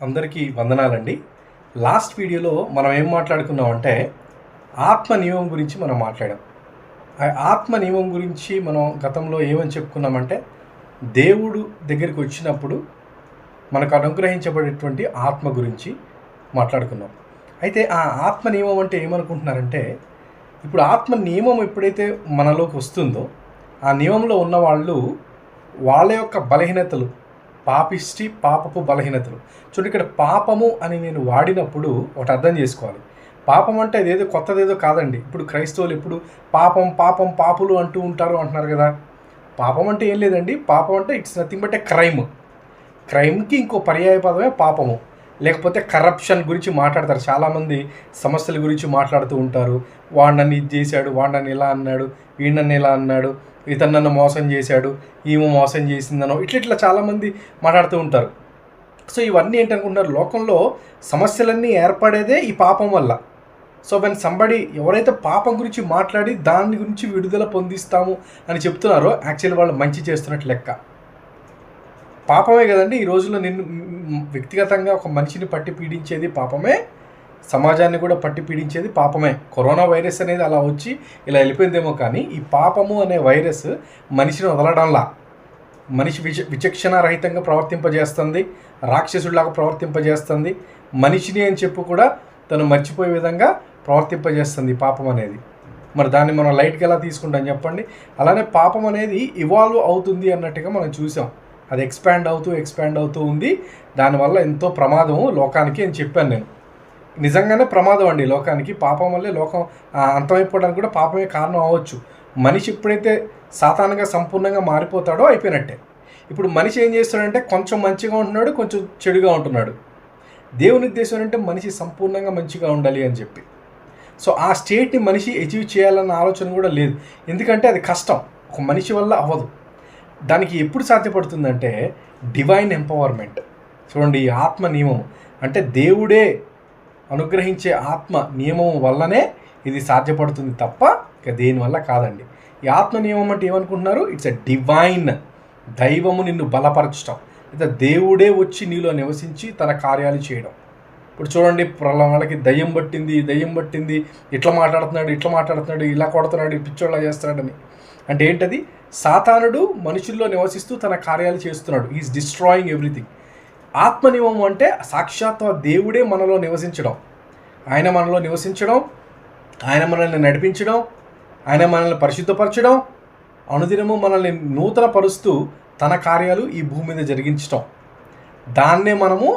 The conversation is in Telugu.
అందరికీ వందనాలండి. లాస్ట్ వీడియోలో మనం ఏం మాట్లాడుకున్నామంటే ఆత్మ నియమం గురించి మనం మాట్లాడాం. ఆ ఆత్మ నియమం గురించి మనం గతంలో ఏమని చెప్పుకున్నామంటే దేవుడు దగ్గరికి వచ్చినప్పుడు మనకు అనుగ్రహించబడేటువంటి ఆత్మ గురించి మాట్లాడుకున్నాం. అయితే ఆ ఆత్మ నియమం అంటే ఏమనుకుంటున్నారంటే ఇప్పుడు ఆత్మ నియమం ఎప్పుడైతే మనలోకి వస్తుందో ఆ నియమంలో ఉన్న వాళ్ళు వాళ్ళ యొక్క బలహీనతలు పాపపు బలహీనతలు చూడండి. ఇక్కడ పాపము అని నేను వాడినప్పుడు ఒకటి అర్థం చేసుకోవాలి. పాపం అంటే అదేదో కొత్తదేదో కాదండి. ఇప్పుడు క్రైస్తవులు ఎప్పుడు పాపులు అంటూ ఉంటారు అంటున్నారు కదా. పాపం అంటే ఏం లేదండి. పాపం అంటే ఇట్స్ నథింగ్ బట్ ఏ క్రైమ్కి ఇంకో పర్యాయ పదమే పాపము. లేకపోతే కరప్షన్ గురించి మాట్లాడతారు చాలామంది, సమస్యల గురించి మాట్లాడుతూ ఉంటారు. వాడు నన్ను ఇది చేశాడు, వాడు నన్ను ఇలా అన్నాడు, వీడు నన్ను ఇలా అన్నాడు, ఇతను నన్ను మోసం చేశాడు, ఈమె మోసం చేసిందనో ఇట్లా చాలామంది మాట్లాడుతూ ఉంటారు. సో ఇవన్నీ ఏంటనుకుంటున్నారు, లోకంలో సమస్యలన్నీ ఏర్పడేదే ఈ పాపం వల్ల. సో వెన్ సంబడి ఎవరైతే పాపం గురించి మాట్లాడి దాని గురించి విడుదల పొందిస్తాము అని చెప్తున్నారో యాక్చువల్లీ వాళ్ళు మంచి చేస్తున్నట్టు లెక్క. పాపమే కదండి ఈ రోజుల్లో నిన్ను వ్యక్తిగతంగా ఒక మనిషిని పట్టి పీడించేది పాపమే, సమాజాన్ని కూడా పట్టి పీడించేది పాపమే. కరోనా వైరస్ అనేది అలా వచ్చి ఇలా వెళ్ళిపోయిందేమో, కానీ ఈ పాపము అనే వైరస్ మనిషిని వదలడంలా మనిషి విచక్షణ రహితంగా ప్రవర్తింపజేస్తుంది, రాక్షసుడిలాగా ప్రవర్తింపజేస్తుంది, మనిషిని అని చెప్పు కూడా తను మర్చిపోయే విధంగా ప్రవర్తింపజేస్తుంది పాపం అనేది. మరి దాన్ని మనం లైట్గా ఎలా తీసుకుంటాం చెప్పండి. అలానే పాపం అనేది ఇవాల్వ్ అవుతుంది అన్నట్టుగా మనం చూసాం. అది ఎక్స్పాండ్ అవుతూ ఉంది. దానివల్ల ఎంతో ప్రమాదము లోకానికి అని చెప్పాను నేను. నిజంగానే ప్రమాదం అండి లోకానికి. పాపం వల్లే లోకం అంతమైపోవడానికి కూడా పాపమే కారణం అవ్వచ్చు. మనిషి ఎప్పుడైతే సాతానుగా సంపూర్ణంగా మారిపోతాడో అయిపోయినట్టే. ఇప్పుడు మనిషి ఏం చేస్తాడంటే కొంచెం మంచిగా ఉంటున్నాడు, కొంచెం చెడుగా ఉంటున్నాడు. దేవుని ఉద్దేశం ఏంటంటే మనిషి సంపూర్ణంగా మంచిగా ఉండాలి అని చెప్పి. సో ఆ స్టేట్ని మనిషి అచీవ్ చేయాలన్న ఆలోచన కూడా లేదు. ఎందుకంటే అది కష్టం, ఒక మనిషి వల్ల అవ్వదు. దానికి ఎప్పుడు సాధ్యపడుతుందంటే డివైన్ ఎంపవర్మెంట్. చూడండి, ఈ ఆత్మ నియమం అంటే దేవుడే అనుగ్రహించే ఆత్మ నియమం వల్లనే ఇది సాధ్యపడుతుంది తప్ప ఇక దేనివల్ల కాదండి. ఈ ఆత్మ నియమం అంటే ఏమనుకుంటున్నారు? ఇట్స్ ఎ డివైన్, దైవము నిన్ను బలపరచడం, లేదా దేవుడే వచ్చి నీలో నివసించి తన కార్యాలు చేయడం. ఇప్పుడు చూడండి, వాళ్ళకి దయ్యం పట్టింది, ఇట్లా మాట్లాడుతున్నాడు, ఇలా కొడుతున్నాడు, పిచ్చోళ్ళ చేస్తున్నాడని. అంటే ఏంటది? సాతానుడు మనుషుల్లో నివసిస్తూ తన కార్యాలు చేస్తున్నాడు. Is destroying everything. ఆత్మ నియమం అంటే సాక్షాత్ దేవుడే మనలో నివసించడం, ఆయన మనలో నివసించడం, ఆయన మనల్ని నడిపించడం, ఆయన మనల్ని పరిశుద్ధపరచడం, అనుదినము మనల్ని నూతన పరుస్తూ తన కార్యాలు ఈ భూమి మీద జరిగించడం. దాన్నే మనము